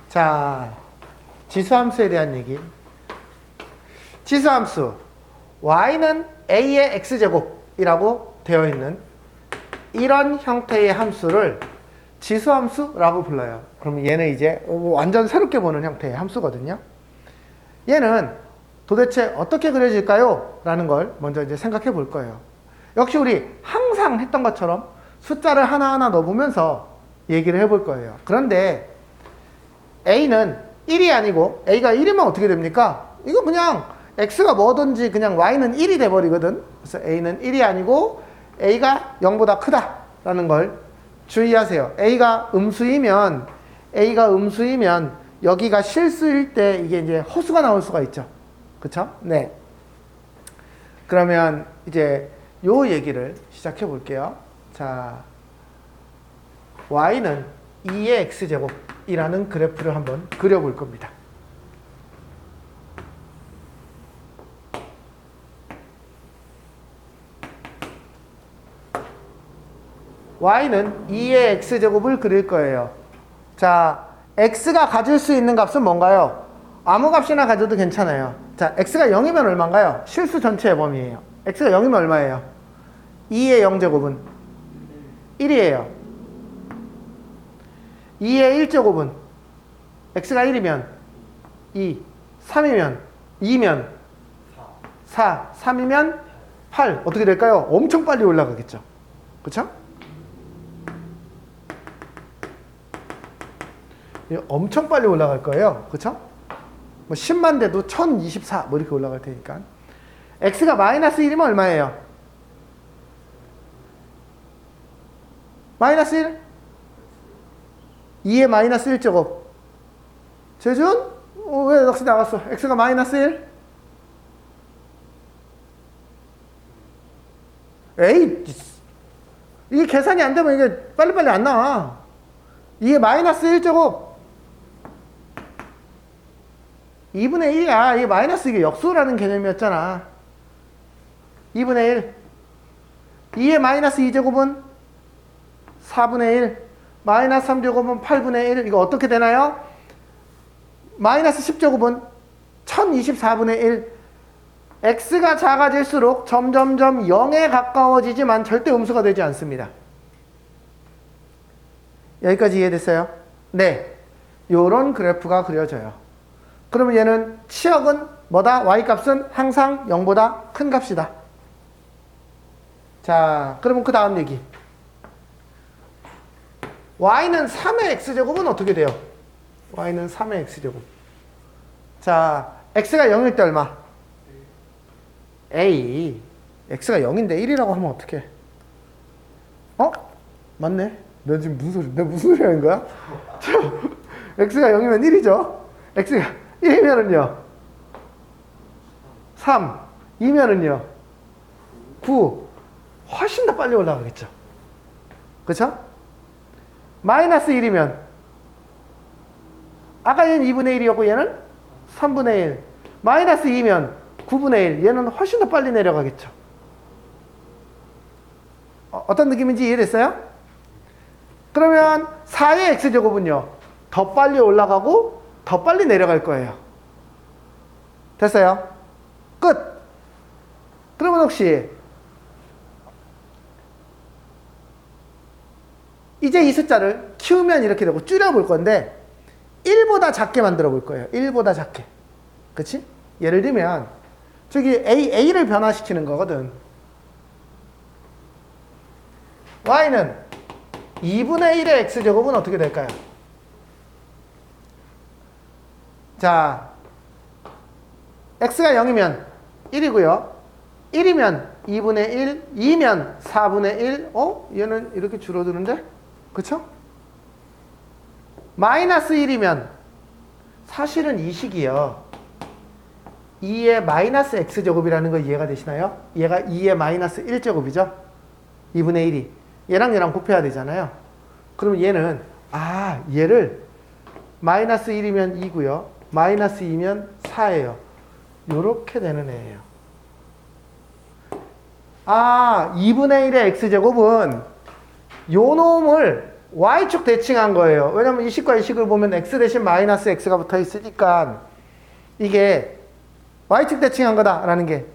자, 지수함수에 대한 얘기. 지수함수 y는 a의 x제곱이라고 되어 있는 이런 형태의 함수를 지수함수라고 불러요. 그럼 얘는 이제 완전 새롭게 보는 형태의 함수거든요. 얘는 도대체 어떻게 그려질까요? 라는 걸 먼저 이제 생각해 볼 거예요. 역시 우리 항상 했던 것처럼 숫자를 하나하나 넣어보면서 얘기를 해볼 거예요. 그런데 a는 1이 아니고 a가 1이면 어떻게 됩니까? 이거 그냥 x가 뭐든지 그냥 y는 1이 돼버리거든. 그래서 a는 1이 아니고 a가 0보다 크다라는 걸 주의하세요. a가 음수이면 여기가 실수일 때 이게 이제 허수가 나올 수가 있죠. 그쵸? 네. 그러면 이제 요 얘기를 시작해 볼게요. 자, y는 2의 x제곱이라는 그래프를 한번 그려볼 겁니다. y는 2의 x제곱을 그릴 거예요. 자, x가 가질 수 있는 값은 뭔가요? 아무 값이나 가져도 괜찮아요. 자, x가 0이면 얼마인가요? 실수 전체의 범위예요. x가 0이면 얼마예요? 2의 0제곱은 1이에요. 2의 1제곱은 x가 1이면 2, 3이면 2면 4, 3이면 8. 어떻게 될까요? 엄청 빨리 올라가겠죠. 그쵸? 엄청 빨리 올라갈 거예요. 그쵸? 뭐 10만 대도 1024 뭐 이렇게 올라갈 테니까. x가 마이너스 1이면 얼마예요? 마이너스 1? 2의 마이너스 1제곱. 재준? 왜 넋이 나갔어? x가 마이너스 1? 에이, 이게 계산이 안 되면 이게 빨리빨리 안 나와. 2의 마이너스 1제곱. 2분의 1이야. 이게 마이너스 이게 역수라는 개념이었잖아. 2분의 1. 2의 마이너스 2제곱은 4분의 1. 마이너스 3제곱은 8분의 1. 이거 어떻게 되나요? 마이너스 10제곱은 1024분의 1. x가 작아질수록 점점점 0에 가까워지지만 절대 음수가 되지 않습니다. 여기까지 이해됐어요? 네. 요런 그래프가 그려져요. 그러면 얘는 치역은 뭐다? y값은 항상 0보다 큰 값이다. 자, 그러면 그 다음 얘기. y는 3의 x제곱은 어떻게 돼요? y는 3의 x제곱. 자, x가 0일 때 얼마? a. x가 0인데 1이라고 하면 어떡해? 어? 맞네. 내가 지금 무슨 소리 하는 거야? x가 0이면 1이죠? x가 1이면은요? 3. 2면은요? 9. 훨씬 더 빨리 올라가겠죠? 그쵸? 마이너스 1이면 아까 얘는 2분의 1이었고 얘는 3분의 1. 마이너스 2면 9분의 1. 얘는 훨씬 더 빨리 내려가겠죠? 어떤 느낌인지 이해됐어요? 그러면 4의 x제곱은요? 더 빨리 올라가고 더 빨리 내려갈 거예요. 됐어요? 끝! 그러면 혹시 이제 이 숫자를 키우면 이렇게 되고 줄여볼 건데 1보다 작게 만들어 볼 거예요. 1보다 작게. 그치? 예를 들면 저기 a를 변화시키는 거거든. y는 2분의 1의 x제곱은 어떻게 될까요? 자, x가 0이면 1이고요. 1이면 2분의 1, 2면 4분의 1. 얘는 이렇게 줄어드는데? 그쵸? 마이너스 1이면 사실은 이 식이요. 2의 마이너스 x제곱이라는 거 이해가 되시나요? 얘가 2의 마이너스 1제곱이죠? 2분의 1이. 얘랑 얘랑 곱해야 되잖아요. 그러면 얘는, 얘를 마이너스 1이면 2고요. 마이너스 2면 4예요. 요렇게 되는 애예요. 2분의 1의 x제곱은 요 놈을 y축 대칭한 거예요. 왜냐면 이 식과 이 식을 보면 x 대신 마이너스 x가 붙어 있으니까 이게 y축 대칭한 거다라는 게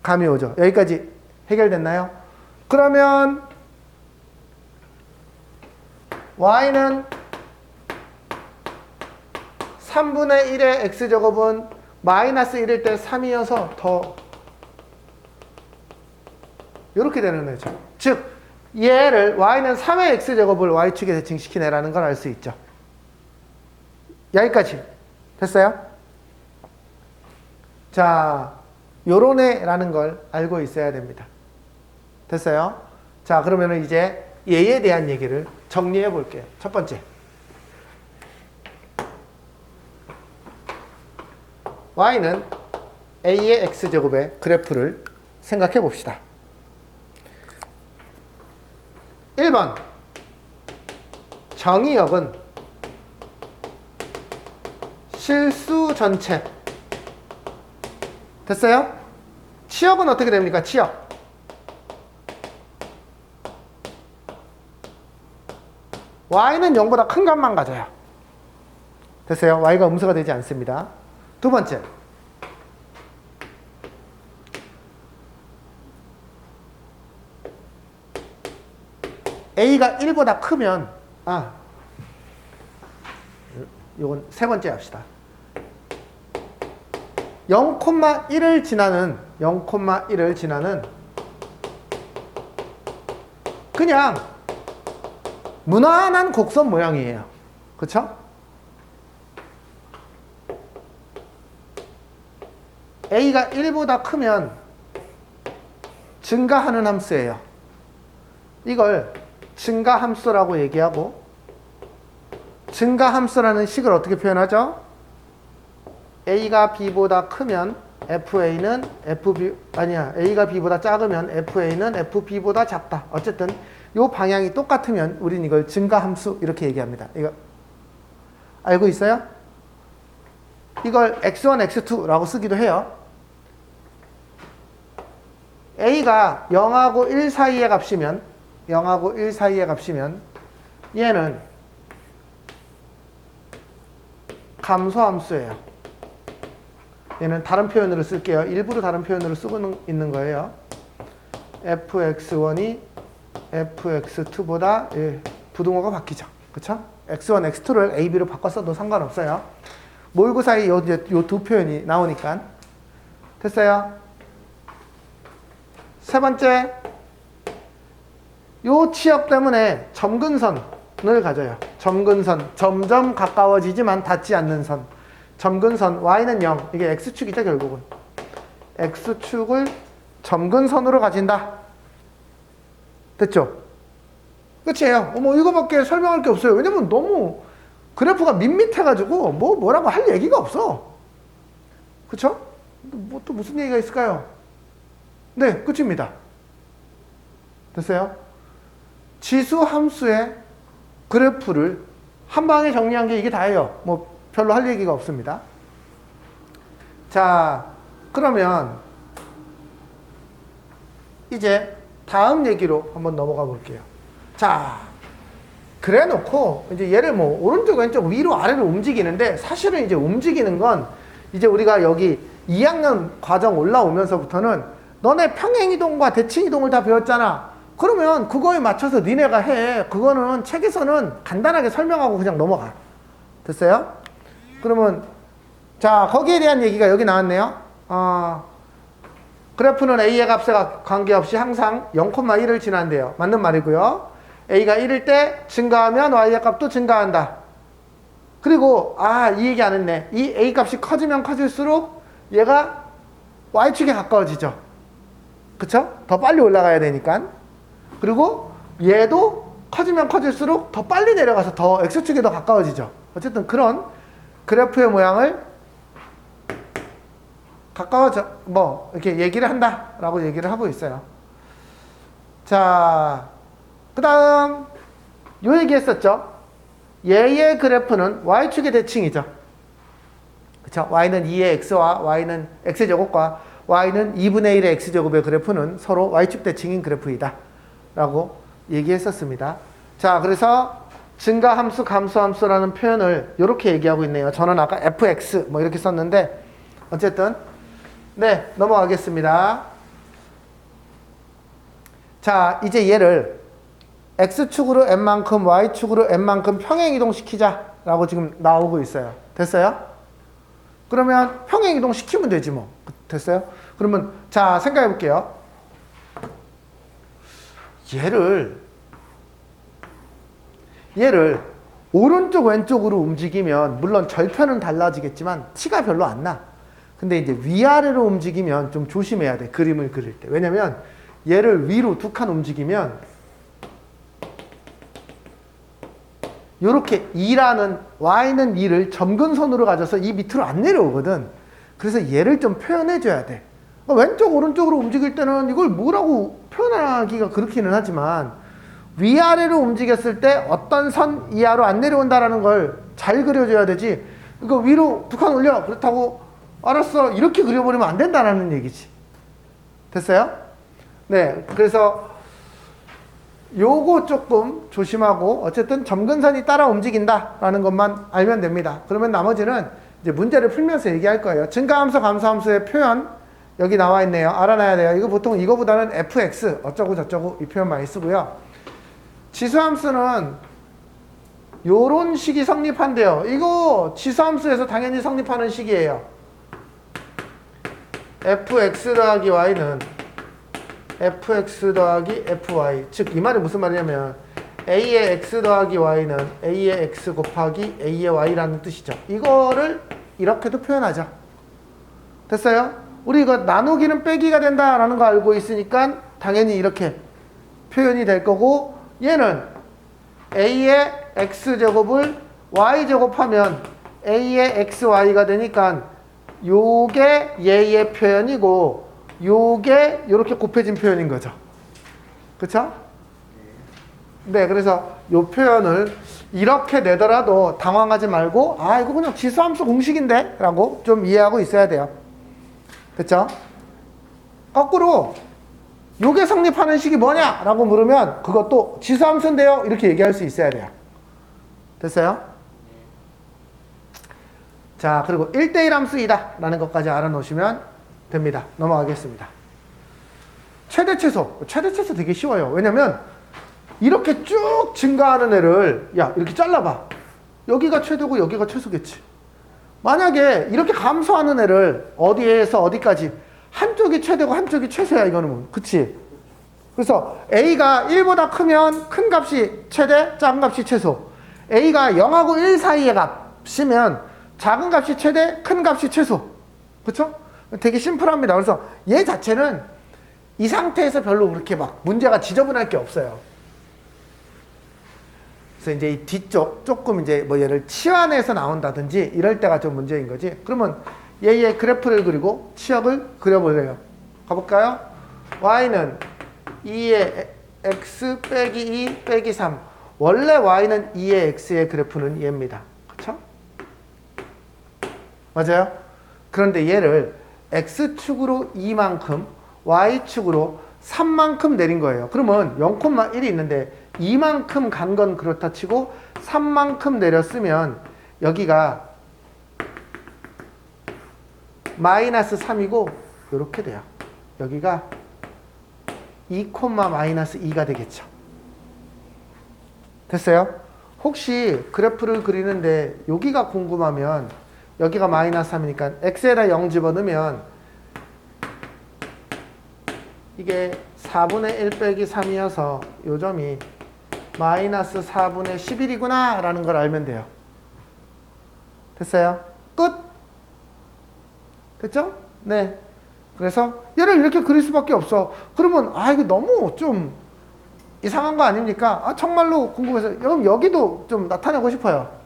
감이 오죠. 여기까지 해결됐나요? 그러면 y는 3분의 1의 x제곱은 마이너스 1일 때 3이어서 더 이렇게 되는 거죠. 즉 얘를 y는 3의 x제곱을 y축에 대칭시키네라는 걸 알 수 있죠. 여기까지 됐어요? 자, 요런 애라는 걸 알고 있어야 됩니다. 됐어요? 자, 그러면 이제 얘에 대한 얘기를 정리해 볼게요. 첫 번째, y는 a의 x제곱의 그래프를 생각해 봅시다. 1번 정의역은 실수 전체. 됐어요? 치역은 어떻게 됩니까? 치역 y는 0보다 큰 값만 가져요. 됐어요? y가 음수가 되지 않습니다. 두 번째, a가 1보다 크면 요건 세 번째 합시다. 0,1을 지나는 그냥 무난한 곡선 모양이에요. 그쵸? a가 1보다 크면 증가하는 함수예요. 이걸 증가함수라고 얘기하고, 증가함수라는 식을 어떻게 표현하죠? a가 b보다 크면 fa는 a가 b보다 작으면 fa는 fb보다 작다. 어쨌든 이 방향이 똑같으면 우린 이걸 증가함수 이렇게 얘기합니다. 이거 알고 있어요? 이걸 x1, x2라고 쓰기도 해요. a가 0하고 1 사이의 값이면 얘는 감소함수예요. 얘는 다른 표현으로 쓸게요. 일부러 다른 표현으로 쓰고 있는 거예요. fx1이 fx2보다 부등호가 바뀌죠. 그쵸? x1, x2를 a, b로 바꿨어도 상관없어요. 몰구 사이 요 두 표현이 나오니까. 됐어요? 세 번째, 요 치역 때문에 점근선을 가져요. 점근선, 점점 가까워지지만 닿지 않는 선. 점근선, y는 0. 이게 x축이죠, 결국은. x축을 점근선으로 가진다. 됐죠? 끝이에요. 뭐 이거밖에 설명할 게 없어요. 왜냐면 너무 그래프가 밋밋해가지고 뭐라고 할 얘기가 없어. 그쵸? 뭐 또 무슨 얘기가 있을까요? 네, 끝입니다. 됐어요? 지수 함수의 그래프를 한 방에 정리한 게 이게 다예요. 뭐 별로 할 얘기가 없습니다. 자, 그러면 이제 다음 얘기로 한번 넘어가 볼게요. 자, 그래 놓고 이제 얘를 뭐 오른쪽 왼쪽 위로 아래로 움직이는데, 사실은 이제 움직이는 건 이제 우리가 여기 2학년 과정 올라오면서부터는 너네 평행이동과 대칭이동을 다 배웠잖아. 그러면 그거에 맞춰서 니네가 해. 그거는 책에서는 간단하게 설명하고 그냥 넘어가. 됐어요? 그러면 자, 거기에 대한 얘기가 여기 나왔네요. 그래프는 a의 값에 관계없이 항상 0,1을 지난대요. 맞는 말이고요. a가 1일 때 증가하면 y의 값도 증가한다. 그리고 이 얘기 안 했네. 이 a 값이 커지면 커질수록 얘가 y축에 가까워지죠. 그쵸? 더 빨리 올라가야 되니까. 그리고 얘도 커지면 커질수록 더 빨리 내려가서 더 x축에 더 가까워지죠. 어쨌든 그런 그래프의 모양을 이렇게 얘기를 한다라고 얘기를 하고 있어요. 자, 그 다음 요 얘기 했었죠. 얘의 그래프는 y축의 대칭이죠. 그쵸? y는 2의 x와 y는 x제곱과 y는 2분의 1의 x제곱의 그래프는 서로 y축 대칭인 그래프이다 라고 얘기했었습니다. 자, 그래서 증가함수, 감소함수라는 표현을 이렇게 얘기하고 있네요. 저는 아까 fx 뭐 이렇게 썼는데 어쨌든 네, 넘어가겠습니다. 자, 이제 얘를 x축으로 n만큼, y축으로 n만큼 평행이동시키자라고 지금 나오고 있어요. 됐어요? 그러면 평행이동시키면 되지 뭐. 됐어요? 그러면 자, 생각해 볼게요. 얘를 오른쪽 왼쪽으로 움직이면 물론 절편은 달라지겠지만 티가 별로 안 나. 근데 이제 위아래로 움직이면 좀 조심해야 돼. 그림을 그릴 때. 왜냐면 얘를 위로 두 칸 움직이면 요렇게 E라는 Y는 E를 점근선으로 가져서 이 밑으로 안 내려오거든. 그래서 얘를 좀 표현해 줘야 돼. 왼쪽 오른쪽으로 움직일 때는 이걸 뭐라고 표현하기가 그렇기는 하지만 위아래로 움직였을 때 어떤 선 이하로 안 내려온다라는 걸 잘 그려줘야 되지. 이거 위로 두 칸 올려. 그렇다고 알았어. 이렇게 그려버리면 안 된다라는 얘기지. 됐어요? 네. 그래서 요거 조금 조심하고 어쨌든 점근선이 따라 움직인다라는 것만 알면 됩니다. 그러면 나머지는 이제 문제를 풀면서 얘기할 거예요. 증가함수, 감소함수의 표현 여기 나와 있네요. 알아놔야 돼요. 이거 보통 이거보다는 fx 어쩌고 저쩌고 이 표현 많이 쓰고요. 지수함수는 요런 식이 성립한대요. 이거 지수함수에서 당연히 성립하는 식이에요. fx 더하기 y는 fx 더하기 fy. 즉 이 말이 무슨 말이냐면 a의 x 더하기 y는 a의 x 곱하기 a의 y라는 뜻이죠. 이거를 이렇게도 표현하죠. 됐어요? 우리 이거 나누기는 빼기가 된다라는 거 알고 있으니까 당연히 이렇게 표현이 될 거고, 얘는 a의 x제곱을 y제곱하면 a의 xy가 되니까 요게 얘의 표현이고 요게 이렇게 곱해진 표현인 거죠. 그쵸? 네, 그래서 요 표현을 이렇게 내더라도 당황하지 말고 아 이거 그냥 지수함수 공식인데 라고 좀 이해하고 있어야 돼요. 그쵸? 거꾸로 요게 성립하는 식이 뭐냐 라고 물으면 그것도 지수함수인데요 이렇게 얘기할 수 있어야 돼요. 됐어요? 자, 그리고 1대1 함수이다 라는 것까지 알아놓으시면 됩니다. 넘어가겠습니다. 최대 최소 되게 쉬워요. 왜냐면 이렇게 쭉 증가하는 애를 야 이렇게 잘라봐. 여기가 최대고 여기가 최소겠지. 만약에 이렇게 감소하는 애를 어디에서 어디까지 한쪽이 최대고 한쪽이 최소야. 이거는 뭐 그치? 그래서 A가 1보다 크면 큰 값이 최대, 작은 값이 최소. A가 0하고 1 사이의 값이면 작은 값이 최대, 큰 값이 최소. 그쵸? 되게 심플합니다. 그래서 얘 자체는 이 상태에서 별로 그렇게 막 문제가 지저분할 게 없어요. 그래서 이제 이 뒤쪽 조금 이제 뭐 얘를 치환해서 나온다든지 이럴 때가 좀 문제인 거지. 그러면 얘의 그래프를 그리고 치역을 그려볼래요. 가볼까요? y는 2의 x 빼기 2 빼기 3. 원래 y는 2의 x의 그래프는 얘입니다. 그쵸? 맞아요? 그런데 얘를 x축으로 2만큼 y축으로 3만큼 내린 거예요. 그러면 0,1이 있는데 2만큼 간 건 그렇다 치고 3만큼 내렸으면 여기가 마이너스 3이고 이렇게 돼요. 여기가 2, 마이너스 2가 되겠죠. 됐어요? 혹시 그래프를 그리는데 여기가 궁금하면 여기가 마이너스 3이니까 x에다 0 집어넣으면 이게 4분의 1 빼기 3이어서 요 점이 마이너스 4분의 11이구나 라는 걸 알면 돼요. 됐어요? 끝! 됐죠? 네. 그래서 얘를 이렇게 그릴 수밖에 없어. 그러면 아 이거 너무 좀 이상한 거 아닙니까? 아 정말로 궁금해서 그럼 여기도 좀 나타내고 싶어요.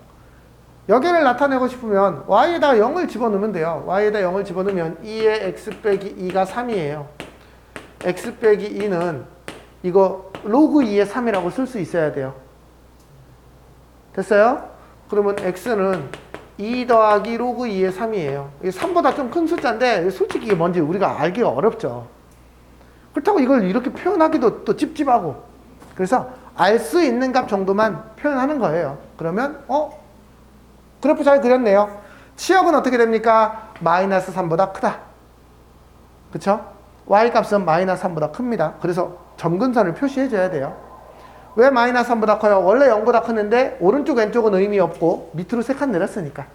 여기를 나타내고 싶으면 y에다 0을 집어넣으면 돼요. y에다 0을 집어넣으면 2의 x 빼기 2가 3이에요. x 빼기 2는 이거 로그 2의 3이라고 쓸 수 있어야 돼요. 됐어요? 그러면 x는 2 더하기 로그 2의 3이에요. 이게 3보다 좀 큰 숫자인데 솔직히 이게 뭔지 우리가 알기가 어렵죠. 그렇다고 이걸 이렇게 표현하기도 또 찝찝하고. 그래서 알 수 있는 값 정도만 표현하는 거예요. 그러면 그래프 잘 그렸네요. 치역은 어떻게 됩니까? 마이너스 3보다 크다. 그쵸? y값은 마이너스 3보다 큽니다. 그래서 점근선을 표시해 줘야 돼요. 왜 마이너스 3보다 커요? 원래 0보다 크는데 오른쪽 왼쪽은 의미 없고 밑으로 3칸 내렸으니까.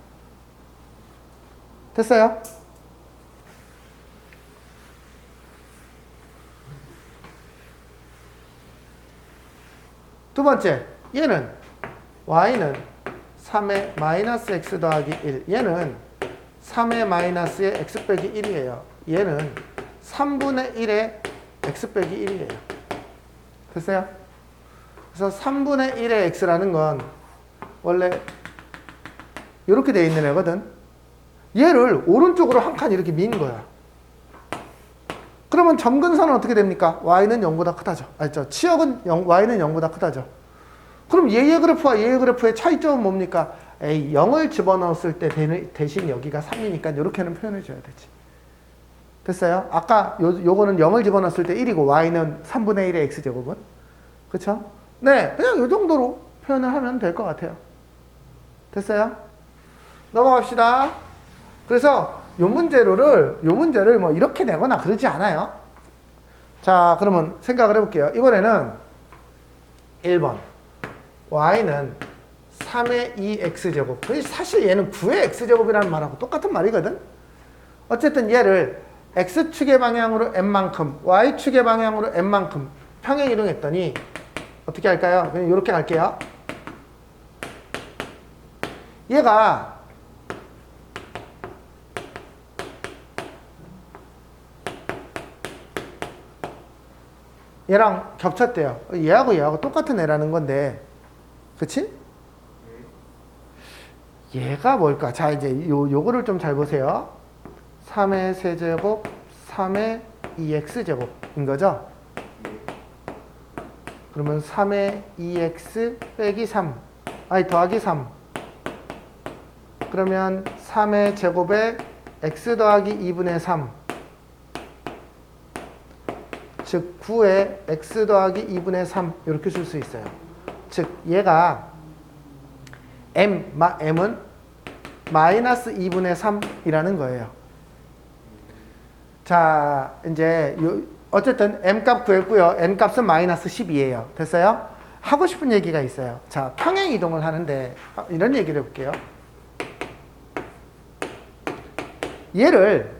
됐어요? 두 번째, 얘는 y는 3의 마이너스 x 더하기 1. 얘는 3의 마이너스의 x 빼기 1이에요. 얘는 3분의 1의 x 빼기 1이에요. 됐어요? 그래서 3분의 1의 x라는 건 원래 이렇게 돼 있는 애거든. 얘를 오른쪽으로 한 칸 이렇게 민 거야. 그러면 점근선은 어떻게 됩니까? y는 0보다 크다죠. 치역은 y는 0보다 크다죠. 그럼 얘의 그래프와 얘의 그래프의 차이점은 뭡니까? 0을 집어넣었을 때 대신 여기가 3이니까 이렇게는 표현해 줘야 되지. 됐어요? 아까 요거는 0을 집어넣었을 때 1이고 y는 3분의 1의 x제곱은? 그쵸? 네, 그냥 이 정도로 표현을 하면 될 것 같아요. 됐어요? 넘어갑시다. 그래서 요 문제를 뭐 이렇게 내거나 그러지 않아요. 자, 그러면 생각을 해볼게요. 이번에는 1번. y는 3의 2x제곱. 사실 얘는 9의 x제곱이라는 말하고 똑같은 말이거든. 어쨌든 얘를 x축의 방향으로 n만큼, y축의 방향으로 n만큼 평행 이동했더니 어떻게 할까요? 그냥 이렇게 갈게요. 얘가 얘랑 겹쳤대요. 얘하고 똑같은 애라는 건데, 그치? 얘가 뭘까? 자, 이제 요거를 좀 잘 보세요. 3의 세제곱, 3의 2x제곱인 거죠? 그러면 3의 2x 빼기 3, 더하기 3. 그러면 3의 제곱에 x 더하기 2분의 3. 즉 9에 x 더하기 2분의 3 이렇게 쓸 수 있어요. 즉 얘가 m은 마이너스 2분의 3이라는 거예요. 자, 이제 어쨌든 m값 구했고요. n값은 마이너스 12예요. 됐어요? 하고 싶은 얘기가 있어요. 자, 평행 이동을 하는데 이런 얘기를 해볼게요. 얘를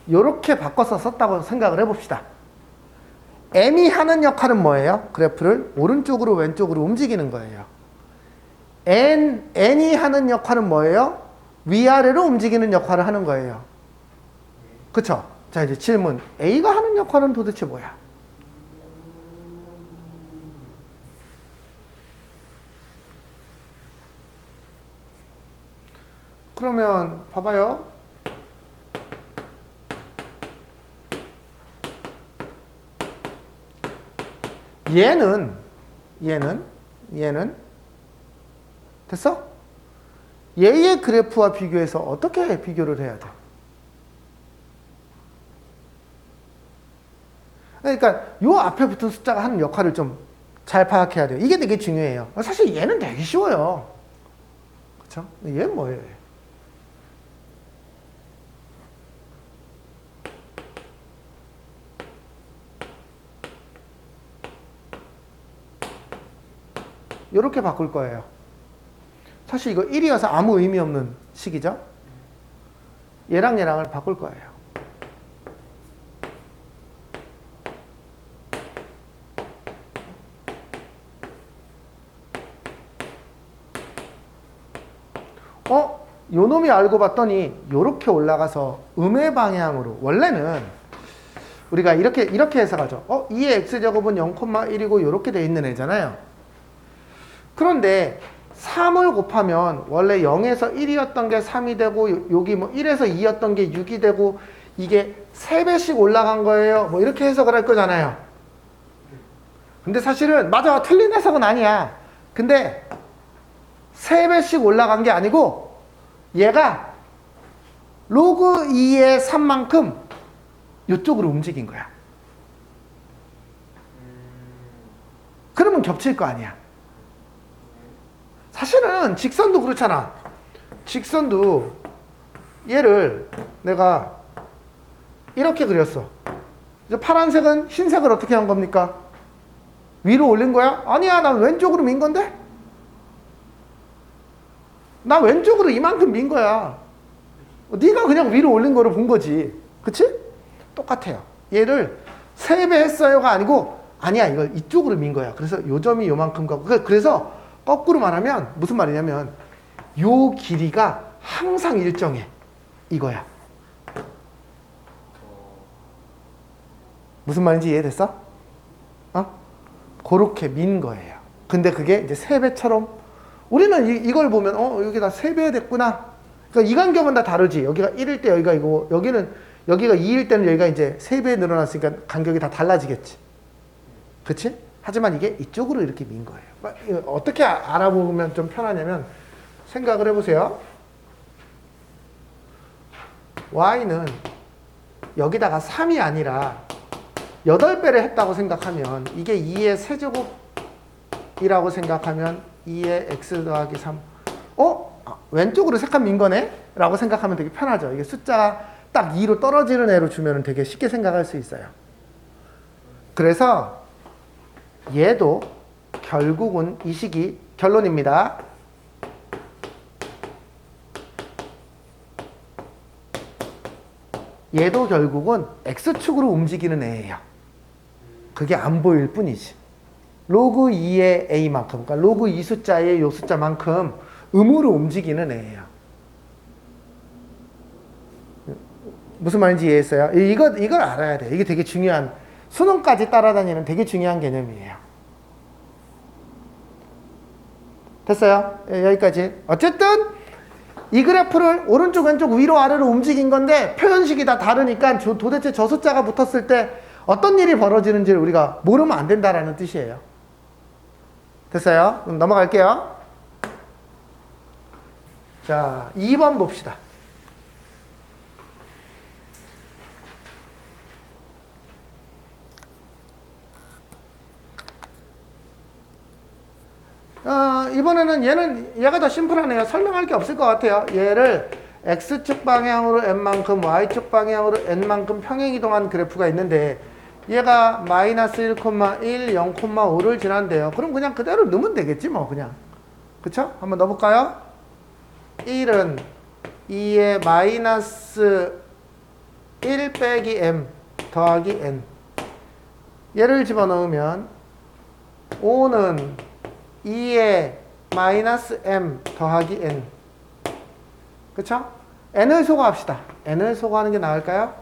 이렇게 바꿔서 썼다고 생각을 해봅시다. m이 하는 역할은 뭐예요? 그래프를 오른쪽으로 왼쪽으로 움직이는 거예요. n이 하는 역할은 뭐예요? 위아래로 움직이는 역할을 하는 거예요. 그쵸? 자, 이제 질문. a가 하는 역할은 도대체 뭐야? 그러면 봐봐요. 얘는 됐어? 얘의 그래프와 비교해서 어떻게 비교를 해야 돼? 그러니까 요 앞에 붙은 숫자가 하는 역할을 좀 잘 파악해야 돼요. 이게 되게 중요해요. 사실 얘는 되게 쉬워요. 그쵸? 얘는 뭐예요? 이렇게 바꿀 거예요. 사실 이거 1이어서 아무 의미 없는 식이죠? 얘랑을 바꿀 거예요. 요 놈이 알고 봤더니 요렇게 올라가서 음의 방향으로, 원래는 우리가 이렇게 해서 가죠. 2의 x제곱은 0,1이고 요렇게 돼 있는 애잖아요. 그런데 3을 곱하면 원래 0에서 1이었던 게 3이 되고 여기 뭐 1에서 2였던 게 6이 되고 이게 3배씩 올라간 거예요. 뭐 이렇게 해석을 할 거잖아요. 근데 사실은 맞아, 틀린 해석은 아니야. 근데 3배씩 올라간 게 아니고 얘가 로그 2의 3만큼 이쪽으로 움직인 거야. 그러면 겹칠 거 아니야. 사실은 직선도 그렇잖아. 직선도 얘를 내가 이렇게 그렸어. 이제 파란색은 흰색을 어떻게 한 겁니까? 위로 올린 거야? 아니야, 난 왼쪽으로 민 건데? 나 왼쪽으로 이만큼 민 거야. 네가 그냥 위로 올린 거를 본 거지. 그치? 똑같아요. 얘를 3배 했어요가 아니고 아니야, 이걸 이쪽으로 민 거야. 그래서 요 점이 요만큼 가고 그래서 거꾸로 말하면 무슨 말이냐면 요 길이가 항상 일정해. 이거야. 무슨 말인지 이해됐어? 그렇게 민 거예요. 근데 그게 이제 3배처럼 우리는 이걸 보면 여기 다 3배 됐구나. 그러니까 이 간격은 다 다르지. 여기가 1일 때 여기가 이거, 여기가 2일 때는 여기가 이제 3배 늘어났으니까 간격이 다 달라지겠지. 그치? 하지만 이게 이쪽으로 이렇게 민 거예요. 어떻게 알아보면 좀 편하냐면 생각을 해보세요. y는 여기다가 3이 아니라 8배를 했다고 생각하면 이게 2의 세제곱이라고 생각하면 2의 x 더하기 3 왼쪽으로 색한 민 거네? 라고 생각하면 되게 편하죠. 이게 숫자가 딱 2로 떨어지는 애로 주면 되게 쉽게 생각할 수 있어요. 그래서 얘도 결국은 이 식이 결론입니다. 얘도 결국은 x축으로 움직이는 애예요. 그게 안 보일 뿐이지. 로그 2의 a만큼, 그러니까 로그 2 숫자의 요 숫자만큼 음으로 움직이는 애예요. 무슨 말인지 이해했어요? 이걸 알아야 돼. 이게 되게 중요한, 수능까지 따라다니는 되게 중요한 개념이에요. 됐어요? 여기까지. 어쨌든 이 그래프를 오른쪽 왼쪽 위로 아래로 움직인 건데 표현식이 다 다르니까 도대체 저 숫자가 붙었을 때 어떤 일이 벌어지는지를 우리가 모르면 안 된다라는 뜻이에요. 됐어요? 그럼 넘어갈게요. 자, 2번 봅시다. 이번에는 얘가 더 심플하네요. 설명할 게 없을 것 같아요. 얘를 x축 방향으로 n만큼, y축 방향으로 n만큼 평행이동한 그래프가 있는데 얘가 마이너스 1,1, 0,5를 지난대요. 그럼 그냥 그대로 넣으면 되겠지 뭐 그냥. 그쵸? 한번 넣어볼까요? 1은 2의 마이너스 1 빼기 m 더하기 n. 얘를 집어넣으면 5는 2의 마이너스 m 더하기 n. 그쵸? n을 소거합시다. n을 소거하는 게 나을까요?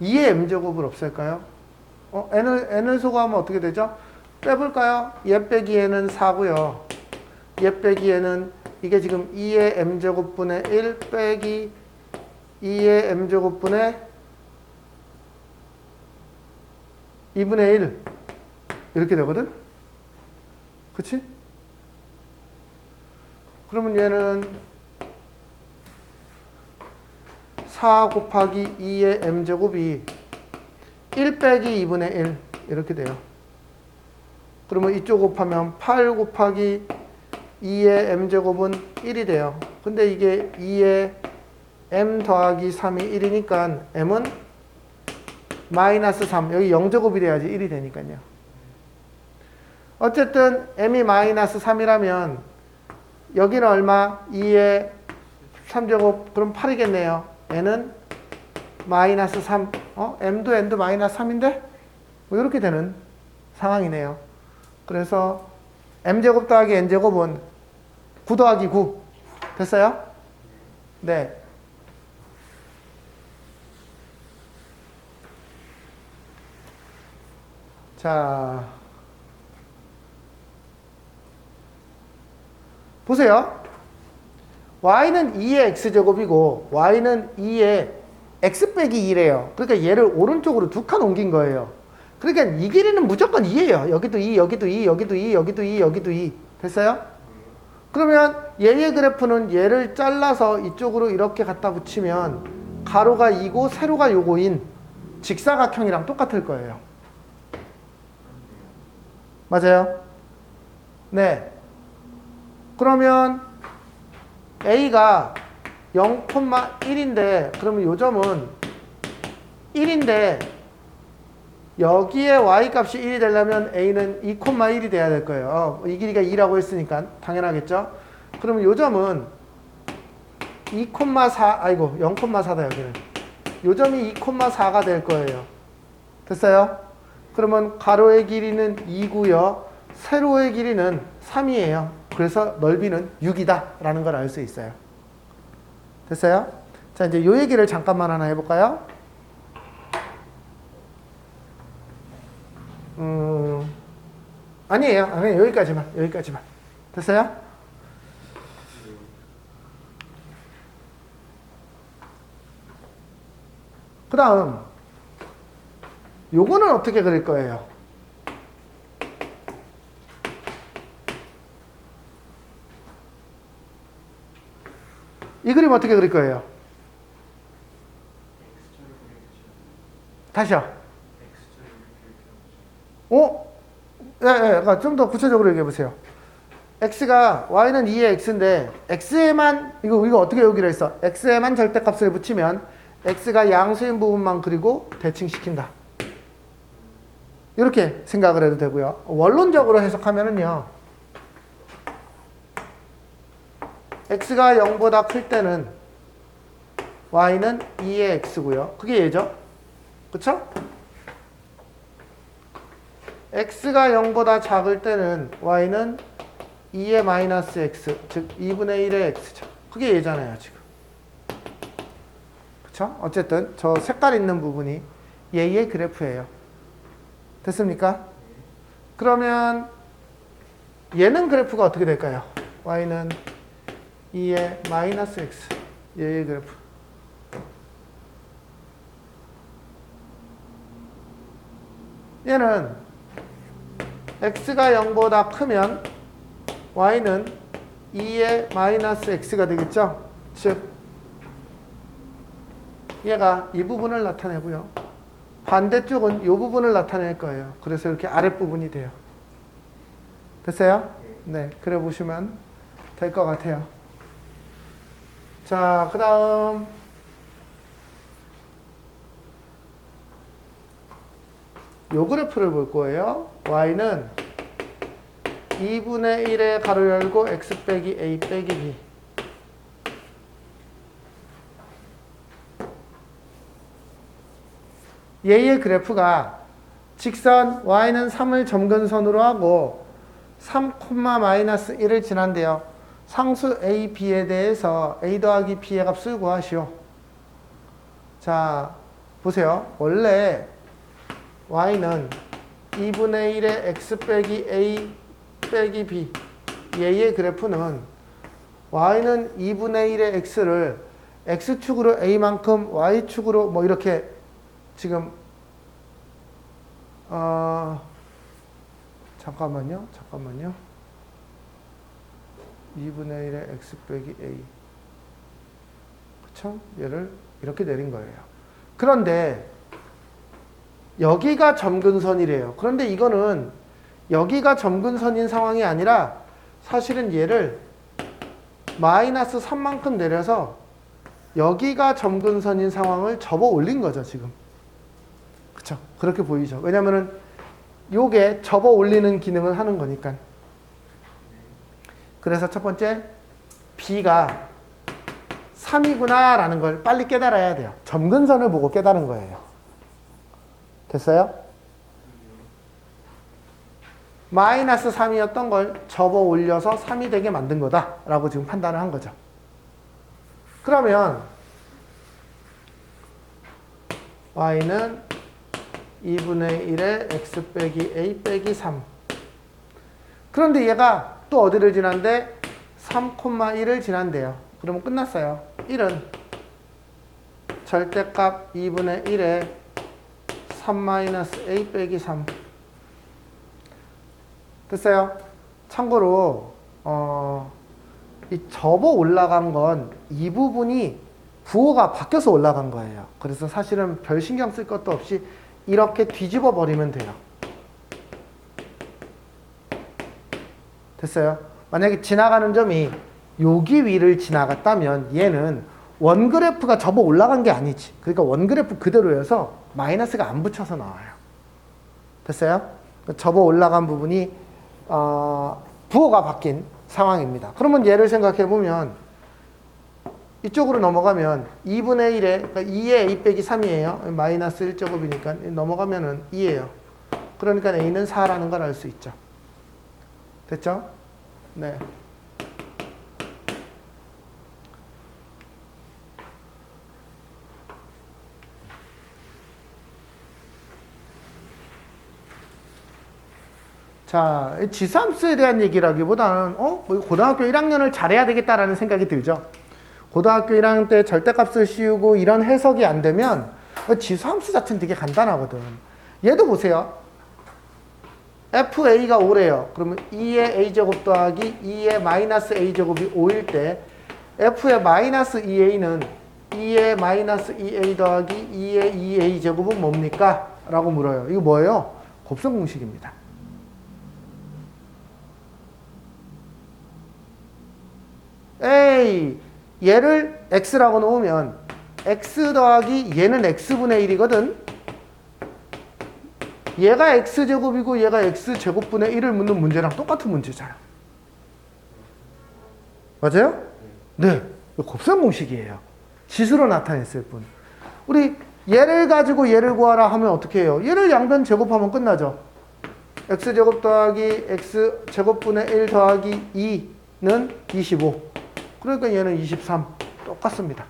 2의 m제곱을 없앨까요? n을 소거하면 어떻게 되죠? 빼볼까요? 얘 빼기 얘는 4고요. 얘 빼기 얘는 이게 지금 2의 m제곱분의 1 빼기 2의 m제곱분의 2분의 1 이렇게 되거든? 그치? 그러면 얘는 4 곱하기 2의 m제곱이 1 빼기 2분의 1 이렇게 돼요. 그러면 이쪽 곱하면 8 곱하기 2의 m제곱은 1이 돼요. 근데 이게 2의 m 더하기 3이 1이니까 m은 마이너스 3. 여기 0제곱이 돼야지 1이 되니까요. 어쨌든 m이 마이너스 3이라면 여기는 얼마? 2의 3제곱. 그럼 8이겠네요. n은 마이너스 3. m도 n도 마이너스 3인데? 뭐 이렇게 되는 상황이네요. 그래서 m제곱 더하기 n제곱은 9 더하기 9. 됐어요? 네. 자, 보세요. y는 2의 x제곱이고 y는 2의 x 빼기 2래요. 그러니까 얘를 오른쪽으로 2칸 옮긴 거예요. 그러니까 이 길이는 무조건 2예요. 여기도 2, 여기도 2, 여기도 2, 여기도 2, 여기도 2. 됐어요? 그러면 얘의 그래프는 얘를 잘라서 이쪽으로 이렇게 갖다 붙이면 가로가 이고 세로가 요거인 직사각형이랑 똑같을 거예요. 맞아요? 네. 그러면 A가 0,1인데 그러면 요 점은 1인데 여기에 y값이 1이 되려면 a는 2,1이 돼야 될 거예요. 이 길이가 2라고 했으니까 당연하겠죠. 그러면 요 점은 2,4 아이고 0,4다 여기는. 요 점이 2,4가 될 거예요. 됐어요? 그러면 가로의 길이는 2고요. 세로의 길이는 3이에요. 그래서 넓이는 6이다 라는 걸 알 수 있어요. 됐어요? 자, 이제 요 얘기를 잠깐만 하나 해볼까요? 아니에요. 그냥 여기까지만. 됐어요? 그 다음, 요거는 어떻게 그릴 거예요? 이 그림 어떻게 그릴 거예요? 다시요. 좀 더 구체적으로 얘기해 보세요. x가 y는 2의 x인데 x에만 이거 어떻게 여기로 했어? x에만 절대값을 붙이면 x가 양수인 부분만 그리고 대칭시킨다. 이렇게 생각을 해도 되고요. 원론적으로 해석하면은요. x가 0보다 클 때는 y는 2의 x고요. 그게 얘죠. 그쵸? x가 0보다 작을 때는 y는 2의 마이너스 x, 즉 2분의 1의 x죠. 그게 얘잖아요, 지금. 그쵸? 어쨌든 저 색깔 있는 부분이 얘의 그래프예요. 됐습니까? 그러면 얘는 그래프가 어떻게 될까요? y는 2의 마이너스 x, 얘의 그래프. 얘는 x가 0보다 크면 y는 2의 마이너스 x가 되겠죠? 즉 얘가 이 부분을 나타내고요. 반대쪽은 이 부분을 나타낼 거예요. 그래서 이렇게 아랫부분이 돼요. 됐어요? 네, 그래 보시면 될 것 같아요. 자, 그 다음 요 그래프를 볼 거예요. y는 2분의 1에 가로 열고 x 빼기 a 빼기 b. 얘의 그래프가 직선 y는 3을 점근선으로 하고 3, 마이너스 1을 지난대요. 상수 a, b에 대해서 a 더하기 b의 값을 구하시오. 자, 보세요. 원래 y는 2분의 1의 x 빼기 a 빼기 b. 얘의 그래프는 y는 2분의 1의 x를 x축으로 a만큼 y축으로 뭐 이렇게 지금 잠깐만요. 2분의 1의 x 빼기 a. 그쵸? 얘를 이렇게 내린 거예요. 그런데 여기가 점근선이래요. 그런데 이거는 여기가 점근선인 상황이 아니라 사실은 얘를 마이너스 3만큼 내려서 여기가 점근선인 상황을 접어 올린 거죠, 지금. 그쵸? 그렇게 보이죠. 왜냐면은 요게 접어 올리는 기능을 하는 거니까. 그래서 첫 번째, B가 3이구나 라는 걸 빨리 깨달아야 돼요. 점근선을 보고 깨달은 거예요. 됐어요? 마이너스 3이었던 걸 접어 올려서 3이 되게 만든 거다 라고 지금 판단을 한 거죠. 그러면 y는 2분의 1의 x 빼기 a 빼기 3. 그런데 얘가 또 어디를 지난데 3,1을 지난대요. 그러면 끝났어요. 1은 절대값 2분의 1에 3-a 빼기 3. 됐어요? 참고로 이 접어 올라간 건 이 부분이 부호가 바뀌어서 올라간 거예요. 그래서 사실은 별 신경 쓸 것도 없이 이렇게 뒤집어 버리면 돼요. 됐어요? 만약에 지나가는 점이 여기 위를 지나갔다면 얘는 원그래프가 접어 올라간 게 아니지. 그러니까 원그래프 그대로여서 마이너스가 안 붙여서 나와요. 됐어요? 접어 올라간 부분이 부호가 바뀐 상황입니다. 그러면 얘를 생각해 보면 이쪽으로 넘어가면 2분의 1에 그러니까 2에 a 빼기 3이에요. 마이너스 1제곱이니까 넘어가면은 2예요. 그러니까 a는 4라는 걸 알 수 있죠. 됐죠? 네. 자, 지수함수에 대한 얘기라기보다는 뭐 고등학교 1학년을 잘해야 되겠다라는 생각이 들죠. 고등학교 1학년 때 절대값을 씌우고 이런 해석이 안 되면 지수함수 자체는 되게 간단하거든. 얘도 보세요. FA가 5래요. 그러면 2의 a제곱 더하기 2의 마이너스 a제곱이 5일 때 F의 마이너스 2a는 2의 마이너스 2a 더하기 2의 2a제곱은 뭡니까? 라고 물어요. 이거 뭐예요? 곱셈 공식입니다. 얘를 x라고 놓으면 x 더하기 얘는 x분의 1이거든. 얘가 x제곱이고 얘가 x제곱분의 1을 묻는 문제랑 똑같은 문제잖아. 맞아요? 네. 곱셈 공식이에요. 지수로 나타냈을 뿐. 우리 얘를 가지고 얘를 구하라 하면 어떻게 해요? 얘를 양변 제곱하면 끝나죠. x제곱 더하기 x제곱분의 1 더하기 2는 25. 그러니까 얘는 23. 똑같습니다.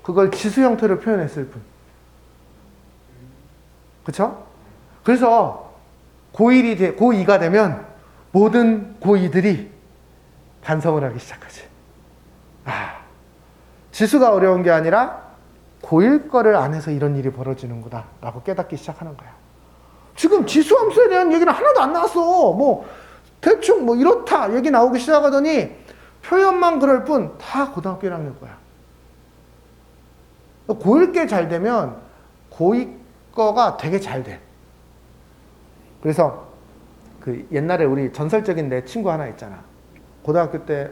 그걸 지수 형태로 표현했을 뿐. 그쵸? 그래서 고2가 되면 모든 고2들이 반성을 하기 시작하지. 지수가 어려운 게 아니라 고1 거를 안 해서 이런 일이 벌어지는구나 라고 깨닫기 시작하는 거야. 지금 지수함수에 대한 얘기는 하나도 안 나왔어. 뭐 대충 뭐 이렇다 얘기 나오기 시작하더니 표현만 그럴 뿐 다 고등학교 1학년 거야. 고1 게 잘 되면 고2 거가 되게 잘 돼. 그래서 그 옛날에 우리 전설적인 내 친구 하나 있잖아. 고등학교 때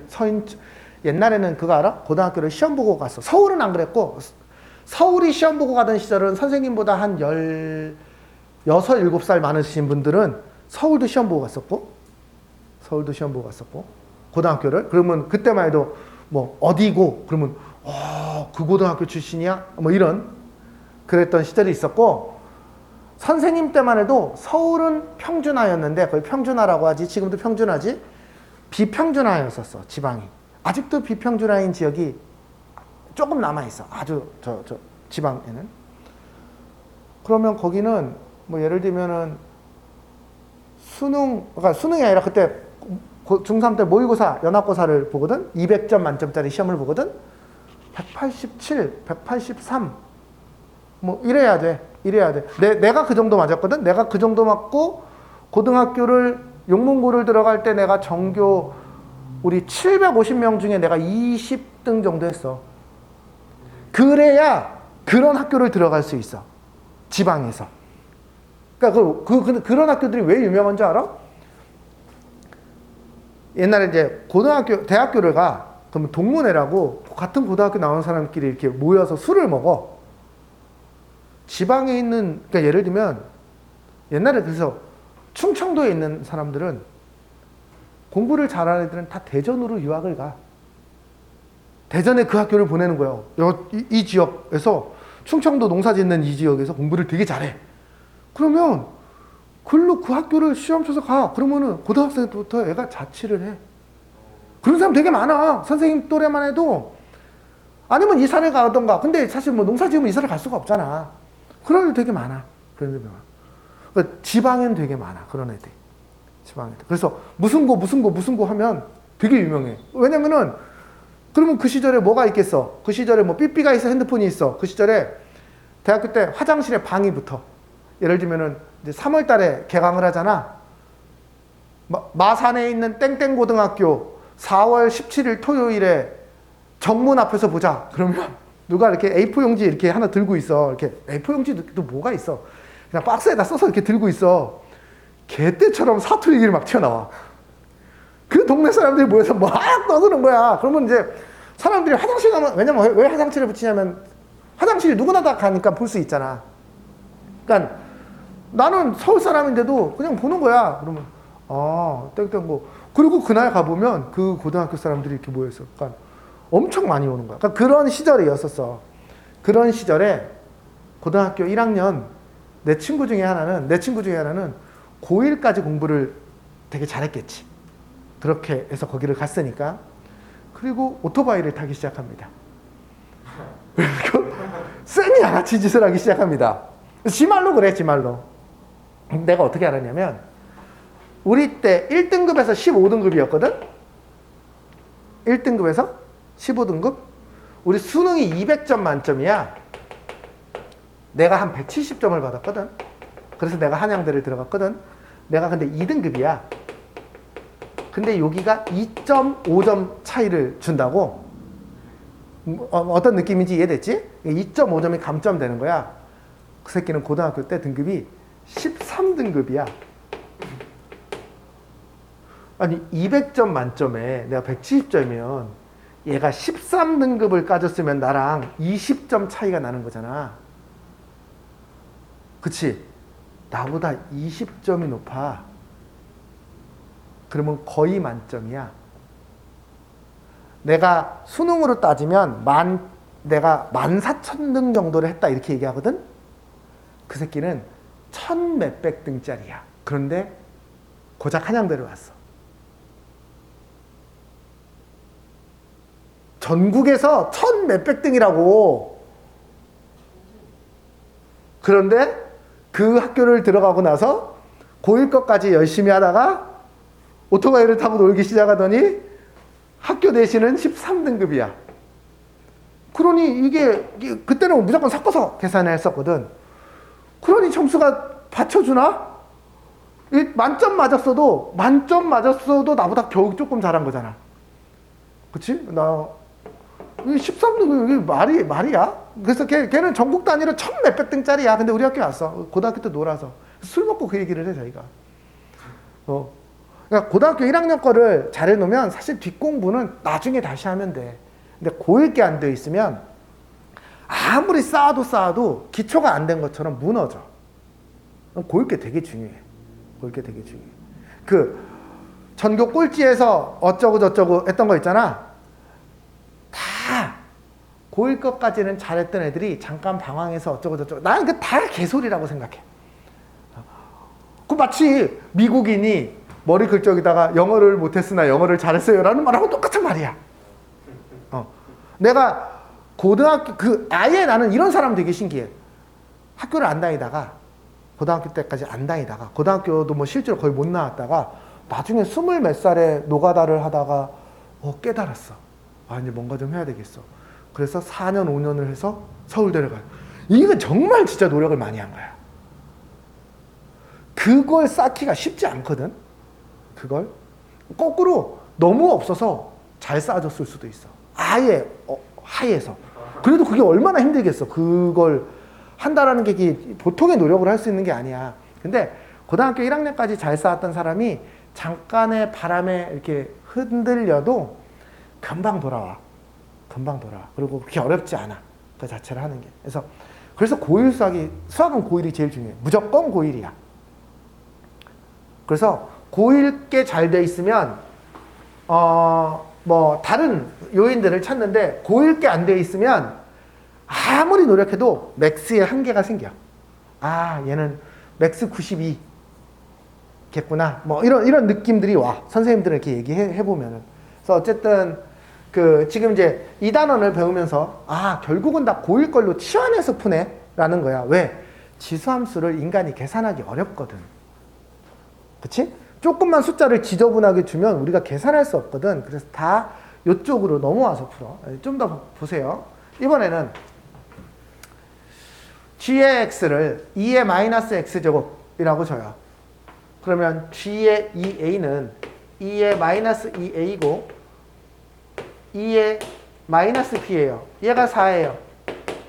옛날에는 그거 알아? 고등학교를 시험 보고 갔어. 서울은 안 그랬고 서울이 시험 보고 가던 시절은 선생님보다 한 16, 17살 많으신 분들은 서울도 시험 보고 갔었고 고등학교를 그러면 그때만 해도 뭐 어디고 그러면 그 고등학교 출신이야? 뭐 이런 그랬던 시절이 있었고 선생님 때만 해도 서울은 평준화였는데 거의 평준화라고 하지 지금도 평준화지 비평준화였었어 지방이. 아직도 비평준화인 지역이 조금 남아있어. 아주 저 지방에는. 그러면 거기는 뭐 예를 들면은 그러니까 수능이 아니라 그때 중3 때 모의고사, 연합고사를 보거든? 200점 만점짜리 시험을 보거든? 187, 183. 뭐, 이래야 돼. 내가 그 정도 맞았거든? 내가 그 정도 맞고, 용문고를 들어갈 때 내가 전교, 우리 750명 중에 내가 20등 정도 했어. 그래야 그런 학교를 들어갈 수 있어. 지방에서. 그러니까 그런 학교들이 왜 유명한 줄 알아? 옛날에 이제 대학교를 가. 그러면 동문회라고 같은 고등학교 나온 사람끼리 이렇게 모여서 술을 먹어. 지방에 있는, 그러니까 예를 들면, 옛날에 그래서 충청도에 있는 사람들은 공부를 잘하는 애들은 다 대전으로 유학을 가. 대전에 그 학교를 보내는 거예요. 이 지역에서, 충청도 농사 짓는 이 지역에서 공부를 되게 잘해. 그러면, 글로 그 학교를 시험 쳐서 가. 그러면은 고등학생 때부터 애가 자취를 해. 그런 사람 되게 많아. 선생님 또래만 해도. 아니면 이사를 가던가. 근데 사실 뭐 농사 지으면 이사를 갈 수가 없잖아. 그런 애들 되게 많아. 그런 애들 많아. 그러니까 지방엔 되게 많아. 그런 애들. 지방에. 그래서 무슨 고 하면 되게 유명해. 왜냐면은 그러면 그 시절에 뭐가 있겠어? 그 시절에 뭐 삐삐가 있어, 핸드폰이 있어. 그 시절에 대학교 때 화장실에 방이 붙어. 예를 들면은 이제 3월 달에 개강을 하잖아. 마산에 있는 땡땡 고등학교 4월 17일 토요일에 정문 앞에서 보자. 그러면 누가 이렇게 A4 용지 이렇게 하나 들고 있어. 이렇게 A4 용지도 뭐가 있어. 그냥 박스에다 써서 이렇게 들고 있어. 개떼처럼 사투리 얘기를 막 튀어나와. 그 동네 사람들이 모여서 막 떠드는 거야. 그러면 이제 사람들이 화장실 가면, 왜냐면 왜 화장실에 붙이냐면 화장실이 누구나 다 가니까 볼 수 있잖아. 그러니까 나는 서울 사람인데도 그냥 보는 거야. 그러면 땡땡 뭐. 그리고 그날 가보면 그 고등학교 사람들이 이렇게 모여있어. 그러니까 엄청 많이 오는 거야. 그러니까 그런 시절이었었어. 그런 시절에 고등학교 1학년 내 친구 중에 하나는 고1까지 공부를 되게 잘했겠지. 그렇게 해서 거기를 갔으니까. 그리고 오토바이를 타기 시작합니다. 그리고 쌩이 양아치 짓을 하기 시작합니다. 지 말로 그래, 지 말로. 내가 어떻게 알았냐면 우리 때 1등급에서 15등급이었거든? 1등급에서 15등급? 우리 수능이 200점 만점이야. 내가 한 170점을 받았거든? 그래서 내가 한양대를 들어갔거든? 내가 근데 2등급이야. 근데 여기가 2.5점 차이를 준다고? 어떤 느낌인지 이해됐지? 2.5점이 감점되는 거야. 그 새끼는 고등학교 때 등급이 13등급이야. 아니 200점 만점에 내가 170점이면 얘가 13등급을 까졌으면 나랑 20점 차이가 나는 거잖아. 그치? 나보다 20점이 높아. 그러면 거의 만점이야. 내가 수능으로 따지면 내가 14,000등 정도를 했다 이렇게 얘기하거든? 그 새끼는 1000 몇백 등짜리야. 그런데 고작 한양대를 왔어. 전국에서 1000 몇백 등이라고. 그런데 그 학교를 들어가고 나서 고1 것까지 열심히 하다가 오토바이를 타고 놀기 시작하더니 학교 내신은 13등급이야. 그러니 이게 그때는 무조건 섞어서 계산했었거든. 그러니 점수가 받쳐주나? 만점 맞았어도 나보다 겨우 조금 잘한 거잖아. 그치? 나 13등급 이게 말이야? 그래서 걔는 전국 단위로 1000 몇백 등짜리야. 근데 우리 학교에 왔어. 고등학교 때 놀아서. 술 먹고 그 얘기를 해, 자기가. 그러니까 고등학교 1학년 거를 잘해놓으면 사실 뒷공부는 나중에 다시 하면 돼. 근데 고1게 안 돼 있으면 아무리 쌓아도 기초가 안 된 것처럼 무너져. 고1게 되게 중요해. 고1게 되게 중요해. 그 전교 꼴찌에서 어쩌고 저쩌고 했던 거 있잖아. 다 고1 것까지는 잘했던 애들이 잠깐 방황해서 어쩌고 저쩌고. 나는 그 다 개소리라고 생각해. 그 마치 미국인이 머리 긁적이다가 영어를 못했으나 영어를 잘했어요 라는 말하고 똑같은 말이야. 내가 고등학교 아예 나는 이런 사람 되게 신기해. 학교를 안 다니다가 고등학교 때까지 안 다니다가 고등학교도 뭐 실제로 거의 못 나왔다가 나중에 20 몇 살에 노가다를 하다가 깨달았어. 이제 뭔가 좀 해야 되겠어. 그래서 4년 5년을 해서 서울대를 가요. 이건 정말 진짜 노력을 많이 한 거야. 그걸 쌓기가 쉽지 않거든. 그걸 거꾸로 너무 없어서 잘 쌓아줬을 수도 있어. 아예 하에서. 그래도 그게 얼마나 힘들겠어. 그걸 한다라는 게 보통의 노력을 할 수 있는 게 아니야. 근데 고등학교 1학년까지 잘 쌓았던 사람이 잠깐의 바람에 이렇게 흔들려도 금방 돌아와. 그리고 그렇게 어렵지 않아. 그 자체를 하는 게. 그래서 고1 수학은 고1이 제일 중요해. 무조건 고1이야. 그래서 고1 게 잘 돼 있으면 뭐 다른 요인들을 찾는데 고1 게 안 돼 있으면 아무리 노력해도 맥스에 한계가 생겨. 얘는 맥스 92겠구나. 뭐 이런 느낌들이 와. 선생님들은 이렇게 얘기해 보면은. 그래서 어쨌든 지금 이제 이 단원을 배우면서 결국은 다 고1 걸로 치환해서 푸네라는 거야. 왜? 지수함수를 인간이 계산하기 어렵거든. 그치? 조금만 숫자를 지저분하게 주면 우리가 계산할 수 없거든. 그래서 다 이쪽으로 넘어와서 풀어. 좀 더 보세요. 이번에는 g의 x를 2의 마이너스 x제곱이라고 줘요. 그러면 g의 2a는 2의 마이너스 2a고 2의 마이너스 b예요. 얘가 4예요.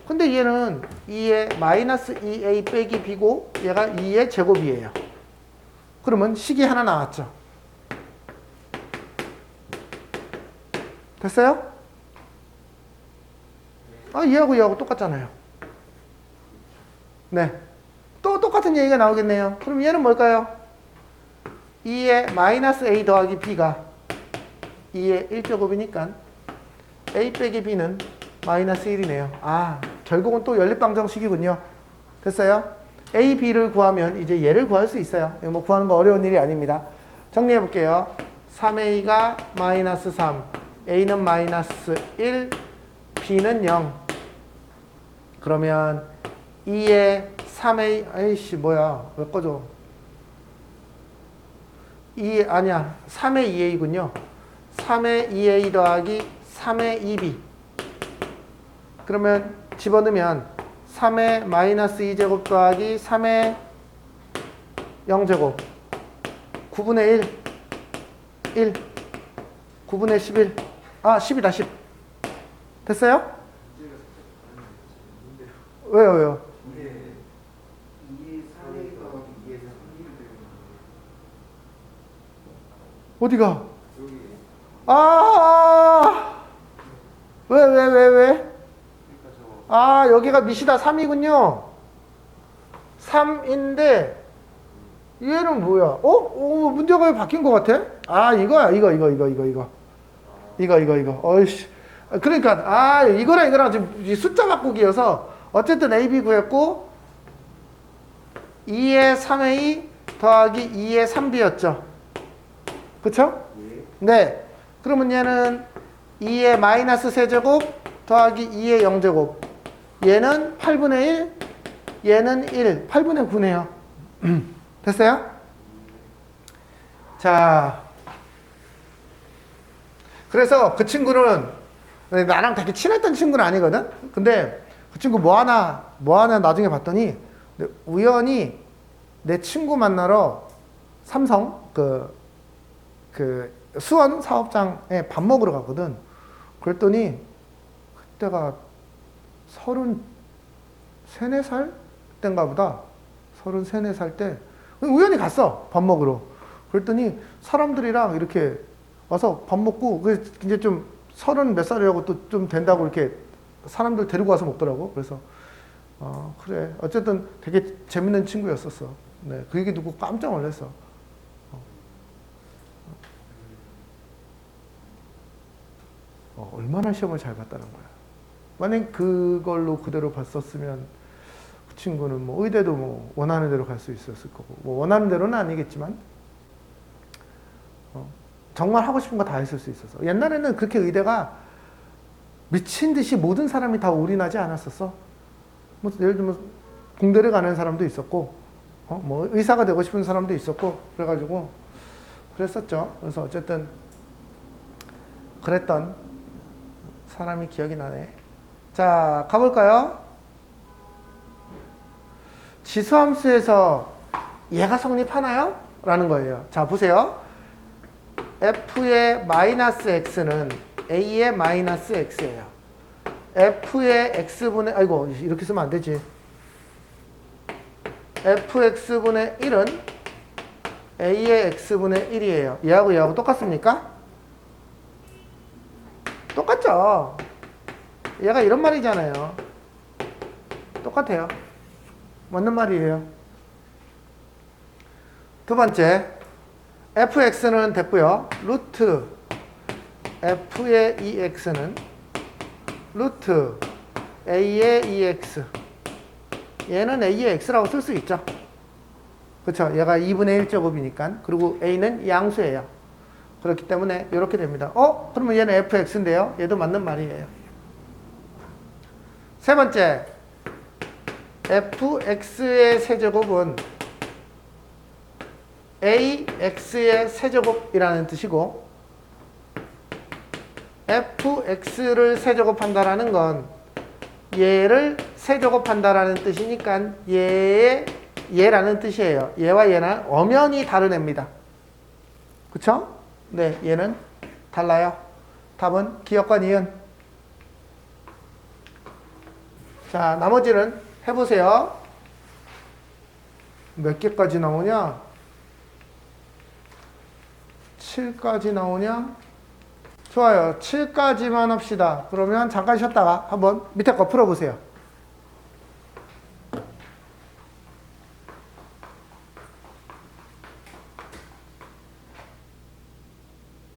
근데 얘는 2의 마이너스 2a 빼기 b고 얘가 2의 제곱이에요. 그러면 식이 하나 나왔죠. 됐어요? 얘하고 얘하고 똑같잖아요. 네. 또 똑같은 얘기가 나오겠네요. 그럼 얘는 뭘까요? 2의 마이너스 a 더하기 b가 2의 1제곱이니까 a 빼기 b는 마이너스 1이네요. 결국은 또 연립방정식이군요. 됐어요? a, b를 구하면 이제 얘를 구할 수 있어요. 이거 뭐 구하는 거 어려운 일이 아닙니다. 정리해 볼게요. 3a가 마이너스 3, a는 마이너스 1, b는 0. 그러면 2의 3a, 아이씨 뭐야 왜 꺼져. 3의 2a군요. 3의 2a 더하기 3의 2b. 그러면 집어넣으면 3의 마이너스 2제곱 더하기 3의 0제곱 9분의 1 9분의 11 10이다 10 됐어요? 왜요? 어디가? 왜? 여기가 밑이다 3이군요. 3인데 얘는 뭐야? 문제가 왜 바뀐 것 같아? 이거야. 이거. 어이씨. 그러니까 이거랑 지금 숫자 바꾸기여서 어쨌든 A, B 구했고 2의 3A 더하기 2의 3B였죠. 그쵸? 네. 그러면 얘는 2의 마이너스 세제곱 더하기 2의 0제곱. 얘는 8분의 1, 얘는 1. 8분의 9네요. 됐어요? 자. 그래서 그 친구는 나랑 되게 친했던 친구는 아니거든? 근데 그 친구 뭐 하나 나중에 봤더니 우연히 내 친구 만나러 삼성 그 수원 사업장에 밥 먹으러 가거든. 그랬더니 그때가 33, 4살 때인가 보다. 33, 4살 때 우연히 갔어. 밥 먹으러. 그랬더니 사람들이랑 이렇게 와서 밥 먹고 이제 좀 30 몇 살이라고 또 좀 된다고 이렇게 사람들 데리고 와서 먹더라고. 그래서 그래. 어쨌든 되게 재밌는 친구였었어. 네, 그 얘기 듣고 깜짝 놀랐어. 얼마나 시험을 잘 봤다는 거야. 만약 그걸로 그대로 봤었으면 그 친구는 뭐 의대도 뭐 원하는 대로 갈 수 있었을 거고, 뭐 원하는 대로는 아니겠지만 정말 하고 싶은 거 다 했을 수 있어서. 옛날에는 그렇게 의대가 미친 듯이 모든 사람이 다 올인하지 않았었어. 뭐 예를 들면 공대를 가는 사람도 있었고, 뭐 의사가 되고 싶은 사람도 있었고, 그래가지고 그랬었죠. 그래서 어쨌든 그랬던 사람이 기억이 나네. 자, 가볼까요? 지수함수에서 얘가 성립하나요? 라는 거예요. 자, 보세요. f의 마이너스 x는 a의 마이너스 x예요. f의 x분의, 이렇게 쓰면 안 되지. fx분의 1은 a의 x분의 1이에요. 얘하고 똑같습니까? 똑같죠? 얘가 이런 말이잖아요. 똑같아요. 맞는 말이에요. 두 번째, fx는 됐고요. 루트 f의 2x는 루트 a의 2x. 얘는 a의 x라고 쓸 수 있죠. 그렇죠? 얘가 2분의 1제곱이니까. 그리고 a는 양수예요. 그렇기 때문에 이렇게 됩니다. 그러면 얘는 fx인데요. 얘도 맞는 말이에요. 세 번째, fx의 세제곱은 ax의 세제곱이라는 뜻이고, fx를 세제곱한다라는 건 얘를 세제곱한다라는 뜻이니까 얘라는 뜻이에요. 얘와 얘는 엄연히 다른 애입니다. 그쵸? 네, 얘는 달라요. 답은 기역과 니은. 자, 나머지는 해보세요. 몇 개까지 나오냐? 7까지 나오냐? 좋아요. 7까지만 합시다. 그러면 잠깐 쉬었다가 한번 밑에 거 풀어보세요.